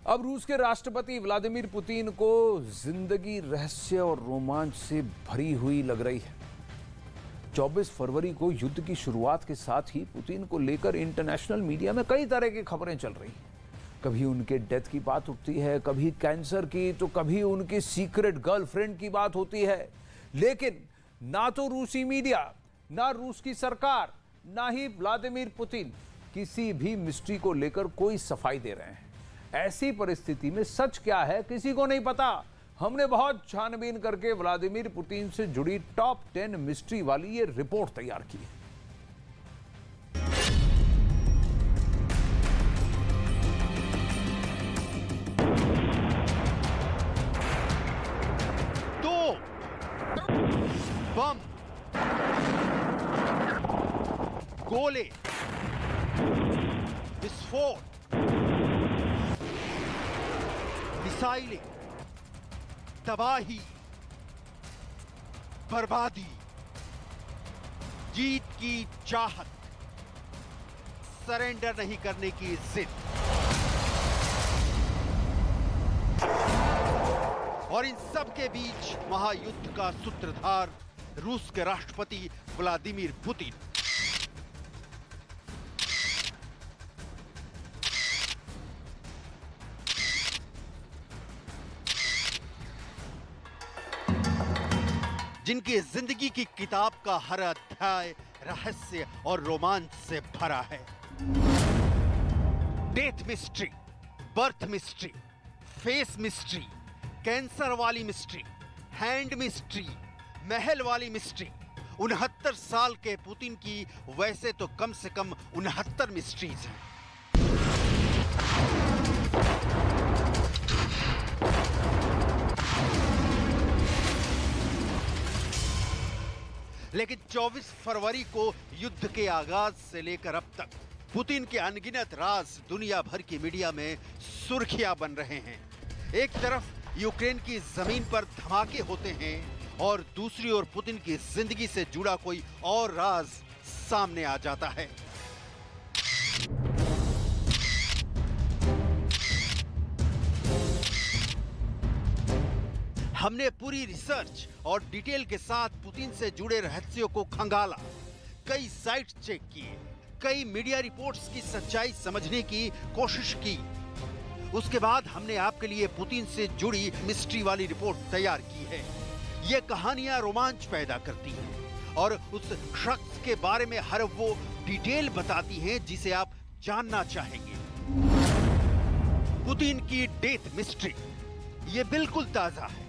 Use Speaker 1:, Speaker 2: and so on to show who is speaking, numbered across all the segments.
Speaker 1: अब रूस के राष्ट्रपति व्लादिमीर पुतिन को जिंदगी रहस्य और रोमांच से भरी हुई लग रही है। 24 फरवरी को युद्ध की शुरुआत के साथ ही पुतिन को लेकर इंटरनेशनल मीडिया में कई तरह की खबरें चल रही हैं। कभी उनके डेथ की बात उठती है, कभी कैंसर की, तो कभी उनकी सीक्रेट गर्लफ्रेंड की बात होती है। लेकिन ना तो रूसी मीडिया, ना रूस की सरकार, ना ही व्लादिमीर पुतिन किसी भी मिस्ट्री को लेकर कोई सफाई दे रहे हैं। ऐसी परिस्थिति में सच क्या है किसी को नहीं पता। हमने बहुत छानबीन करके व्लादिमीर पुतिन से जुड़ी टॉप 10 मिस्ट्री वाली ये रिपोर्ट तैयार की है।
Speaker 2: दो बम, गोले, विस्फोट, मिसाइलें, तबाही, बर्बादी, जीत की चाहत, सरेंडर नहीं करने की जिद, और इन सब के बीच महायुद्ध का सूत्रधार रूस के राष्ट्रपति व्लादिमीर पुतिन। जिनकी जिंदगी की किताब का हर अध्याय रहस्य और रोमांच से भरा है। Death mystery, birth mystery, face mystery, cancer वाली मिस्ट्री, हैंड मिस्ट्री, महल वाली मिस्ट्री। 69 साल के पुतिन की वैसे तो कम से कम 69 मिस्ट्रीज हैं। लेकिन 24 फरवरी को युद्ध के आगाज से लेकर अब तक पुतिन के अनगिनत राज दुनिया भर की मीडिया में सुर्खियां बन रहे हैं। एक तरफ यूक्रेन की जमीन पर धमाके होते हैं और दूसरी ओर पुतिन की जिंदगी से जुड़ा कोई और राज सामने आ जाता है। हमने पूरी रिसर्च और डिटेल के साथ पुतिन से जुड़े रहस्यों को खंगाला, कई साइट चेक किए, कई मीडिया रिपोर्ट्स की सच्चाई समझने की कोशिश की। उसके बाद हमने आपके लिए पुतिन से जुड़ी मिस्ट्री वाली रिपोर्ट तैयार की है। ये कहानियां रोमांच पैदा करती हैं और उस शख्स के बारे में हर वो डिटेल बताती हैं जिसे आप जानना चाहेंगे। पुतिन की डेथ मिस्ट्री ये बिल्कुल ताजा है।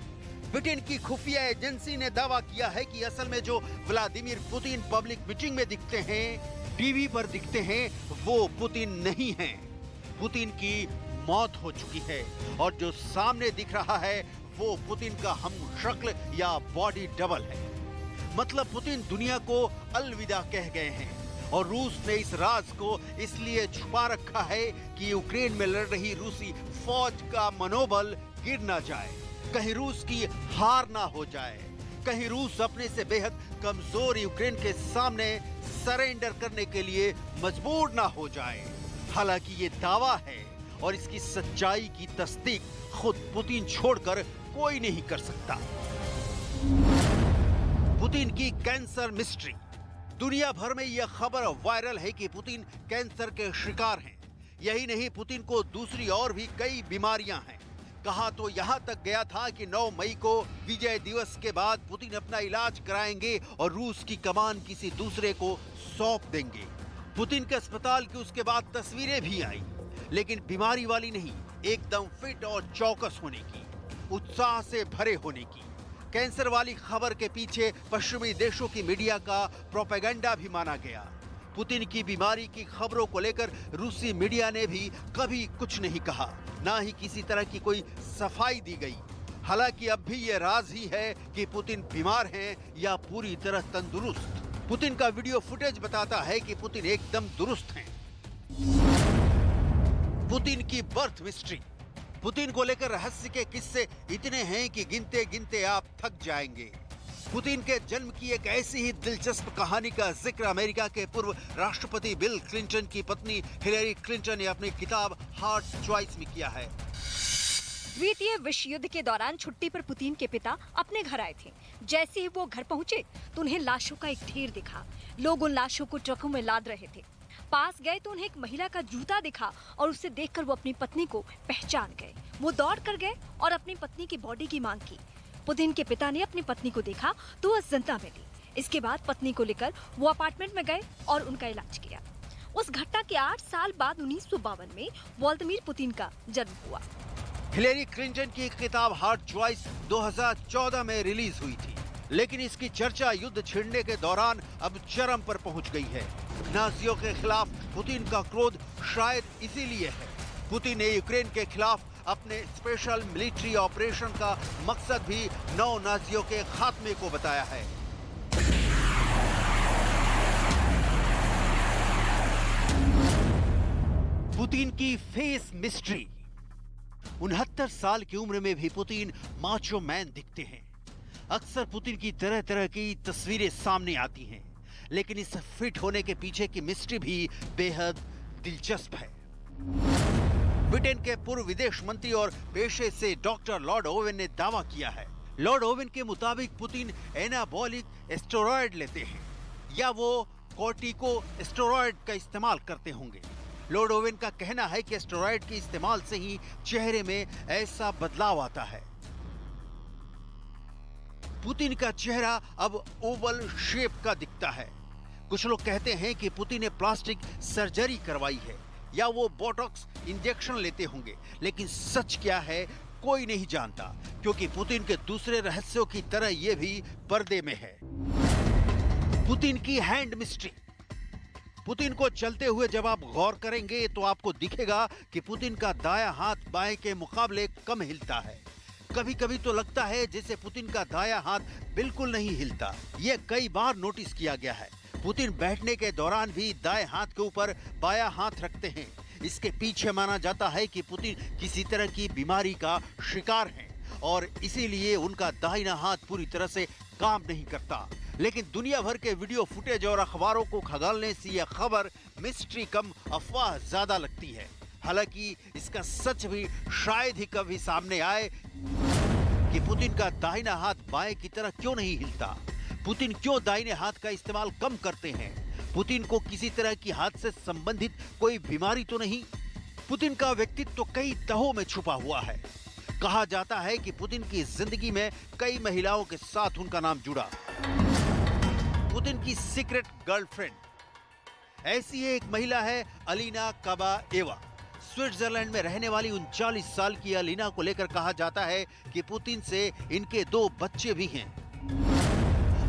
Speaker 2: ब्रिटेन की खुफिया एजेंसी ने दावा किया है कि असल में जो व्लादिमीर पुतिन पब्लिक मीटिंग में दिखते हैं, टीवी पर दिखते हैं, वो पुतिन नहीं हैं। पुतिन की मौत हो चुकी है और जो सामने दिख रहा है वो पुतिन का हमशक्ल या बॉडी डबल है। मतलब पुतिन दुनिया को अलविदा कह गए हैं और रूस ने इस राज को इसलिए छुपा रखा है कि यूक्रेन में लड़ रही रूसी फौज का मनोबल गिर ना जाए, कहीं रूस की हार ना हो जाए, कहीं रूस अपने से बेहद कमजोर यूक्रेन के सामने सरेंडर करने के लिए मजबूर ना हो जाए। हालांकि ये दावा है और इसकी सच्चाई की तस्दीक खुद पुतिन छोड़कर कोई नहीं कर सकता। पुतिन की कैंसर मिस्ट्री। दुनिया भर में यह खबर वायरल है कि पुतिन कैंसर के शिकार हैं। यही नहीं, पुतिन को दूसरी और भी कई बीमारियां हैं। कहा तो यहां तक गया था कि 9 मई को विजय दिवस के बाद पुतिन अपना इलाज कराएंगे और रूस की कमान किसी दूसरे को सौंप देंगे। पुतिन के अस्पताल की उसके बाद तस्वीरें भी आई, लेकिन बीमारी वाली नहीं, एकदम फिट और चौकस होने की, उत्साह से भरे होने की। कैंसर वाली खबर के पीछे पश्चिमी देशों की मीडिया का प्रोपेगेंडा भी माना गया। पुतिन की बीमारी की खबरों को लेकर रूसी मीडिया ने भी कभी कुछ नहीं कहा, ना ही किसी तरह की कोई सफाई दी गई। हालांकि अब भी ये राज ही है कि पुतिन बीमार हैं या पूरी तरह तंदुरुस्त। पुतिन का वीडियो फुटेज बताता है कि पुतिन एकदम दुरुस्त हैं। पुतिन की बर्थ मिस्ट्री। पुतिन को लेकर रहस्य के किस्से इतने हैं कि गिनते गिनते आप थक जाएंगे। पुतिन के जन्म की एक ऐसी ही दिलचस्प कहानी का जिक्र अमेरिका के पूर्व राष्ट्रपति बिल क्लिंटन की पत्नी हिलेरी क्लिंटन ने अपनी किताब हार्ट चॉइस में किया है।
Speaker 3: द्वितीय विश्व युद्ध के दौरान छुट्टी पर पुतिन के पिता अपने घर आए थे। जैसे ही वो घर पहुंचे तो उन्हें लाशों का एक ढेर दिखा। लोग उन लाशों को ट्रकों में लाद रहे थे। पास गए तो उन्हें एक महिला का जूता दिखा और उसे देखकर वो अपनी पत्नी को पहचान गए। वो दौड़ कर गए और अपनी पत्नी की बॉडी की मांग की। पुतिन के पिता ने अपनी पत्नी को देखा तो वह जिंदा मिली। इसके बाद पत्नी को लेकर वो अपार्टमेंट में गए और उनका इलाज किया। उस घटना के 8 साल बाद 1952 में व्लादिमीर पुतिन का जन्म हुआ।
Speaker 2: हिलेरी क्लिंटन की किताब हार्ट चॉइस 2014 में रिलीज हुई थी, लेकिन इसकी चर्चा युद्ध छिड़ने के दौरान अब चरम पर पहुंच गई है। नाजियों के खिलाफ पुतिन का क्रोध शायद इसीलिए है। पुतिन ने यूक्रेन के खिलाफ अपने स्पेशल मिलिट्री ऑपरेशन का मकसद भी नौ नाजियों के खात्मे को बताया है। पुतिन की फेस मिस्ट्री। 69 साल की उम्र में भी पुतिन माचो मैन दिखते हैं। अक्सर पुतिन की तरह तरह की तस्वीरें सामने आती हैं, लेकिन इस फिट होने के पीछे की मिस्ट्री भी बेहद दिलचस्प है। ब्रिटेन के पूर्व विदेश मंत्री और पेशे से डॉक्टर लॉर्ड ओवेन ने दावा किया है। लॉर्ड ओवेन के मुताबिक पुतिन एनाबॉलिक स्टेरॉयड लेते हैं या वो कॉर्टिको स्टेरॉयड का इस्तेमाल करते होंगे। लॉर्ड ओवेन का कहना है कि स्टेरॉयड के इस्तेमाल से ही चेहरे में ऐसा बदलाव आता है। पुतिन का चेहरा अब ओवल शेप का दिखता है। कुछ लोग कहते हैं कि पुतिन ने प्लास्टिक सर्जरी करवाई है या वो बोटॉक्स इंजेक्शन लेते होंगे, लेकिन सच क्या है कोई नहीं जानता, क्योंकि पुतिन के दूसरे रहस्यों की तरह ये भी पर्दे में है। पुतिन की हैंड मिस्ट्री। पुतिन को चलते हुए जब आप गौर करेंगे तो आपको दिखेगा कि पुतिन का दायां हाथ बाएं के मुकाबले कम हिलता है। कभी कभी तो लगता है जैसे पुतिन का दायां हाथ बिल्कुल नहीं हिलता। यह कई बार नोटिस किया गया है। पुतिन बैठने के दौरान भी दाएं हाथ के ऊपर बायां हाथ रखते हैं। इसके पीछे माना जाता है कि पुतिन किसी तरह की बीमारी का शिकार हैं और इसीलिए उनका दाहिना हाथ पूरी तरह से काम नहीं करता। लेकिन दुनिया भर के वीडियो फुटेज और अखबारों को खंगालने से यह खबर मिस्ट्री कम अफवाह ज्यादा लगती है। हालांकि इसका सच भी शायद ही कभी सामने आए कि पुतिन का दाहिना हाथ बाएं की तरह क्यों नहीं हिलता। पुतिन क्यों दाहिने हाथ का इस्तेमाल कम करते हैं। पुतिन को किसी तरह की हाथ से संबंधित कोई बीमारी तो नहीं। पुतिन का व्यक्तित्व तो कई तहों में छुपा हुआ है। कहा जाता है कि पुतिन की जिंदगी में कई महिलाओं के साथ उनका नाम जुड़ा। पुतिन की सीक्रेट गर्लफ्रेंड ऐसी एक महिला है अलीना काबाएवा। स्विट्जरलैंड में रहने वाली 39 साल की अलीना को लेकर कहा जाता है कि पुतिन से इनके 2 बच्चे भी हैं।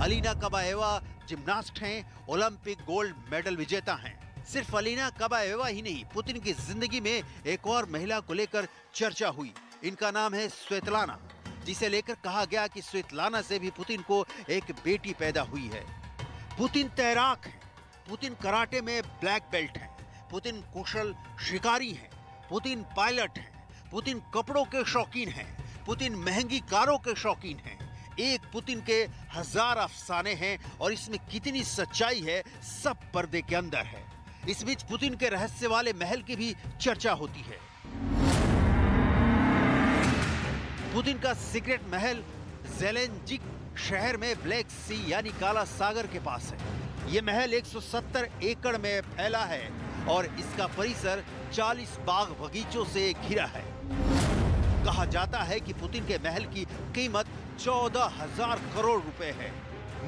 Speaker 2: अलीना काबाएवा जिम्नास्ट हैं, ओलंपिक गोल्ड मेडल विजेता हैं। सिर्फ अलीना काबाएवा ही नहीं, पुतिन की जिंदगी में एक और महिला को लेकर चर्चा हुई। इनका नाम है स्वेतलाना, जिसे लेकर कहा गया कि स्वेतलाना से भी पुतिन को एक बेटी पैदा हुई है। पुतिन तैराक हैं, पुतिन कराटे में ब्लैक बेल्ट हैं, पुतिन कुशल शिकारी हैं, पुतिन पायलट हैं, पुतिन कपड़ों के शौकीन हैं, पुतिन महंगी कारों के शौकीन हैं। एक पुतिन के 1000 अफसाने हैं और इसमें कितनी सच्चाई है सब पर्दे के अंदर है। इस बीच पुतिन के रहस्य वाले महल की भी चर्चा होती है। पुतिन का सीक्रेट महल ज़ेलेंजिक शहर में ब्लैक सी यानी काला सागर के पास है। यह महल 170 एकड़ में फैला है और इसका परिसर 40 बाग बगीचों से घिरा है। कहा जाता है कि पुतिन के महल की कीमत 14,000 करोड़ रुपए है।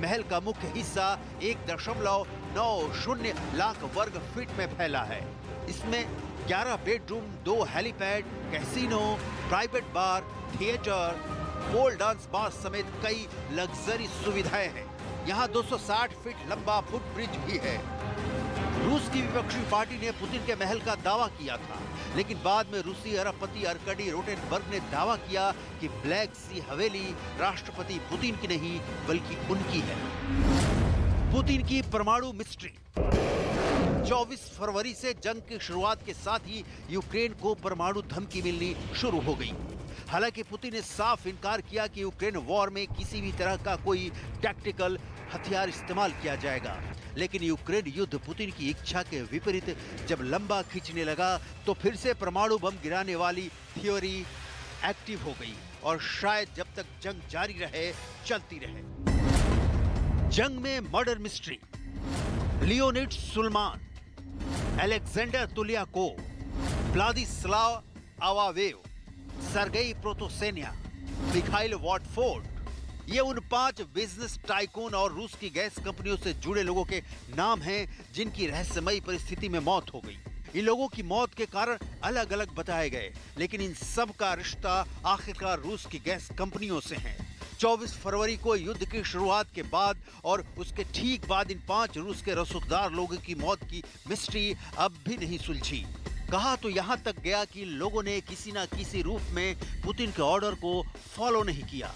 Speaker 2: महल का मुख्य हिस्सा 1.90 लाख वर्ग फीट में फैला है। इसमें 11 बेडरूम, 2 हेलीपैड, कैसीनो, प्राइवेट बार, थिएटर, पोल डांस बार समेत कई लग्जरी सुविधाएं हैं। यहाँ 260 फीट लंबा फुट ब्रिज भी है। रूस की विपक्षी पार्टी ने पुतिन के महल का दावा किया था, लेकिन बाद में रूसी अरबपति अर्कडी रोटेनबर्ग ने दावा किया कि ब्लैक सी हवेली राष्ट्रपति पुतिन की नहीं बल्कि उनकी है। पुतिन की परमाणु मिस्ट्री। 24 फरवरी से जंग की शुरुआत के साथ ही यूक्रेन को परमाणु धमकी मिलनी शुरू हो गई। हालांकि पुतिन ने साफ इनकार किया कि यूक्रेन वॉर में किसी भी तरह का कोई टैक्टिकल हथियार इस्तेमाल किया जाएगा। लेकिन यूक्रेन युद्ध पुतिन की इच्छा के विपरीत जब लंबा खींचने लगा तो फिर से परमाणु बम गिराने वाली थ्योरी एक्टिव हो गई और शायद जब तक जंग जारी रहे चलती रहे। जंग में murder mystery, Leonid Suleiman, Alexander Tuliakov, Vladislav आवावेव, सर्गेई प्रोतोसेनिया, मिखाइल वॉटफोर्ड, ये उन 5 बिजनेस टाइकून और रूस की गैस कंपनियों से जुड़े लोगों के नाम हैं जिनकी रहस्यमयी परिस्थिति में मौत हो गई। इन लोगों की मौत के कारण अलग अलग बताए गए, लेकिन इन सब का रिश्ता आखिरकार रूस की गैस कंपनियों से है। 24 फरवरी को युद्ध की शुरुआत के बाद और उसके ठीक बाद इन 5 रूस के रसूखदार लोगों की मौत की मिस्ट्री अब भी नहीं सुलझी। कहा तो यहां तक गया कि लोगों ने किसी न किसी रूप में पुतिन के ऑर्डर को फॉलो नहीं किया।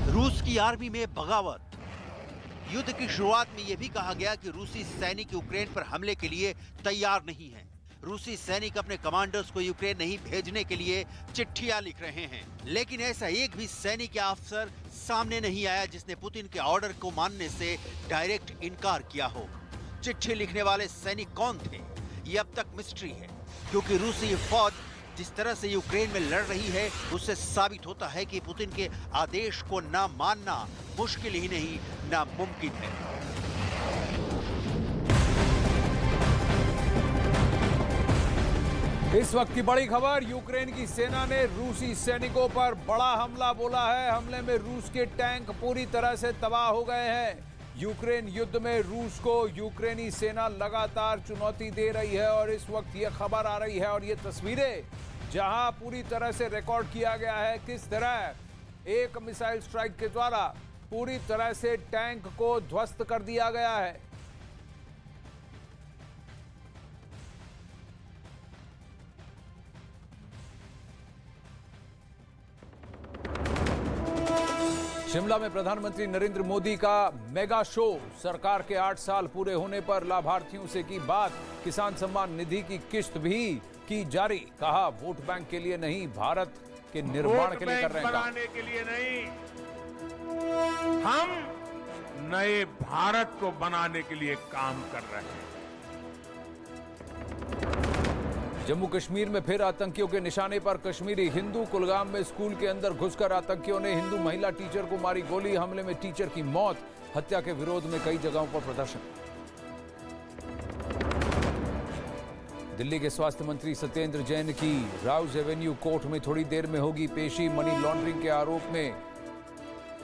Speaker 2: रूस की आर्मी में बगावत। युद्ध की शुरुआत में यह भी कहा गया कि रूसी सैनिक यूक्रेन पर हमले के लिए तैयार नहीं हैं। रूसी सैनिक अपने कमांडर्स को यूक्रेन नहीं भेजने के लिए चिट्ठियां लिख रहे हैं, लेकिन ऐसा एक भी सैनिक या अफसर सामने नहीं आया जिसने पुतिन के ऑर्डर को मानने से डायरेक्ट इनकार किया हो। चिट्ठी लिखने वाले सैनिक कौन थे, ये अब तक मिस्ट्री है, क्योंकि रूसी फौज जिस तरह से यूक्रेन में लड़ रही है उससे साबित होता है कि पुतिन के आदेश को ना मानना मुश्किल ही नहीं नामुमकिन है।
Speaker 1: इस वक्त की बड़ी खबर, यूक्रेन की सेना ने रूसी सैनिकों पर बड़ा हमला बोला है। हमले में रूस के टैंक पूरी तरह से तबाह हो गए हैं। यूक्रेन युद्ध में रूस को यूक्रेनी सेना लगातार चुनौती दे रही है और इस वक्त ये खबर आ रही है और ये तस्वीरें जहां पूरी तरह से रिकॉर्ड किया गया है किस तरह एक मिसाइल स्ट्राइक के द्वारा पूरी तरह से टैंक को ध्वस्त कर दिया गया है। शिमला में प्रधानमंत्री नरेंद्र मोदी का मेगा शो। सरकार के 8 साल पूरे होने पर लाभार्थियों से की बात। किसान सम्मान निधि की किस्त भी की जारी। कहा वोट बैंक के लिए नहीं, भारत के निर्माण के लिए कर रहे हैं।
Speaker 4: बनाने के लिए नहीं, हम नए भारत को बनाने के लिए काम कर रहे हैं।
Speaker 1: जम्मू कश्मीर में फिर आतंकियों के निशाने पर कश्मीरी हिंदू। कुलगाम में स्कूल के अंदर घुसकर आतंकियों ने हिंदू महिला टीचर को मारी गोली। हमले में टीचर की मौत। हत्या के विरोध में कई जगहों पर प्रदर्शन। दिल्ली के स्वास्थ्य मंत्री सत्येंद्र जैन की राउज एवेन्यू कोर्ट में थोड़ी देर में होगी पेशी। मनी लॉन्ड्रिंग के आरोप में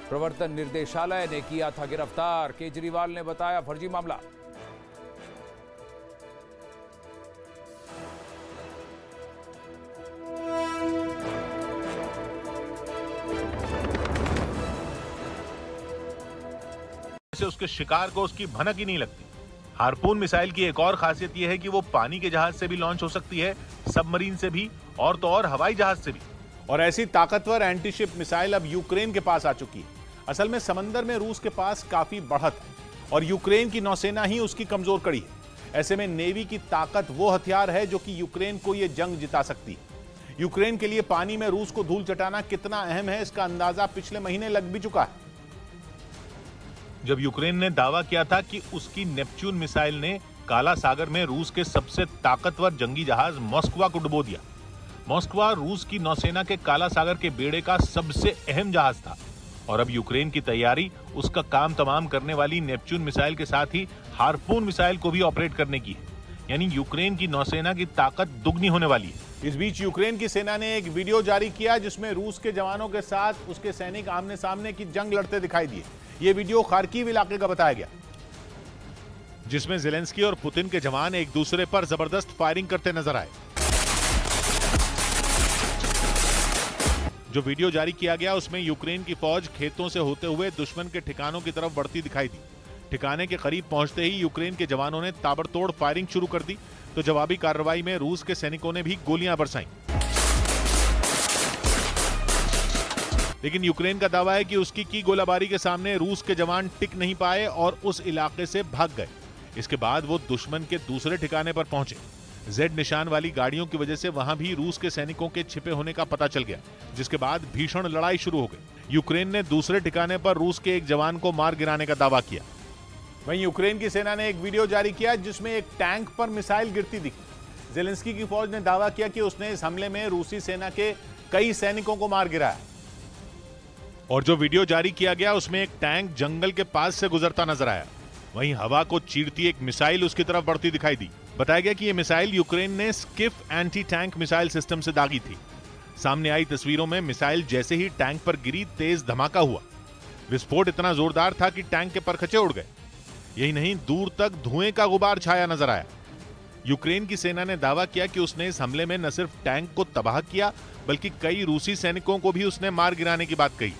Speaker 1: प्रवर्तन निर्देशालय ने किया था गिरफ्तार। केजरीवाल ने बताया फर्जी मामला।
Speaker 5: उसके शिकार को उसकी भनक ही नहीं लगती। हार्पून मिसाइल की एक और खासियत यह है कि वो पानी के जहाज से भी लॉन्च हो सकती है, सबमरीन से भी और तो और हवाई जहाज से भी।
Speaker 6: और ऐसी ताकतवर एंटीशिप मिसाइल अब यूक्रेन के पास आ चुकी है। असल में समंदर में रूस के पास काफी बढ़त है और यूक्रेन की नौसेना ही उसकी कमजोर कड़ी है। ऐसे में नेवी की ताकत वो हथियार है जो कि यूक्रेन को यह जंग जिता सकती है। यूक्रेन के लिए पानी में रूस को धूल चटाना कितना अहम है, इसका अंदाजा पिछले महीने लग भी चुका है।
Speaker 5: जब यूक्रेन ने दावा किया था कि उसकी नेपच्यून मिसाइल ने काला सागर में रूस के सबसे ताकतवर जंगी जहाज मॉस्कवा को डुबो दिया। मॉस्कवा रूस की नौसेना के काला सागर के बेड़े का सबसे अहम जहाज था और अब यूक्रेन की तैयारी उसका काम तमाम करने वाली नेपच्यून मिसाइल के साथ ही हार्पून मिसाइल को भी ऑपरेट करने की है। यानी यूक्रेन की नौसेना की ताकत दुगनी होने वाली है।
Speaker 6: इस बीच यूक्रेन की सेना ने एक वीडियो जारी किया जिसमें रूस के जवानों के साथ उसके सैनिक आमने सामने की जंग लड़ते दिखाई दिए। ये वीडियो खार्किव इलाके का बताया गया,
Speaker 5: जिसमें ज़ेलेंस्की और पुतिन के जवान एक दूसरे पर जबरदस्त फायरिंग करते नजर आए। जो वीडियो जारी किया गया उसमें यूक्रेन की फौज खेतों से होते हुए दुश्मन के ठिकानों की तरफ बढ़ती दिखाई दी। ठिकाने के करीब पहुंचते ही यूक्रेन के जवानों ने ताबड़तोड़ फायरिंग शुरू कर दी, तो जवाबी कार्रवाई में रूस के सैनिकों ने भी गोलियां बरसाईं। लेकिन यूक्रेन का दावा है कि उसकी की गोलाबारी के सामने रूस के जवान टिक नहीं पाए और उस इलाके से भाग गए। इसके बाद वो दुश्मन के दूसरे ठिकाने पर पहुंचे। जेड निशान वाली गाड़ियों की वजह से वहां भी रूस के सैनिकों के छिपे होने का पता चल गया, जिसके बाद भीषण लड़ाई शुरू हो गई। यूक्रेन ने दूसरे ठिकाने पर रूस के एक जवान को मार गिराने का दावा किया।
Speaker 6: वहीं यूक्रेन की सेना ने एक वीडियो जारी किया जिसमें एक टैंक पर मिसाइल गिरती दिखी। जेलेंस्की की फौज ने दावा किया कि उसने इस हमले में रूसी सेना के कई सैनिकों को मार गिराया।
Speaker 5: और जो वीडियो जारी किया गया उसमें एक टैंक जंगल के पास से गुजरता नजर आया। वहीं हवा को चीरती एक मिसाइल उसकी तरफ बढ़ती दिखाई दी। बताया गया कि यह मिसाइल यूक्रेन ने Schiff anti tank missile system से दागी थी। सामने आई तस्वीरों में मिसाइल जैसे ही टैंक पर गिरी तेज धमाका हुआ। विस्फोट इतना जोरदार था कि टैंक के परखचे उड़ गए। यही नहीं, दूर तक धुएं का गुबार छाया नजर आया। यूक्रेन की सेना ने दावा किया कि उसने इस हमले में न सिर्फ टैंक को तबाह किया बल्कि कई रूसी सैनिकों को भी उसने मार गिराने की बात कही।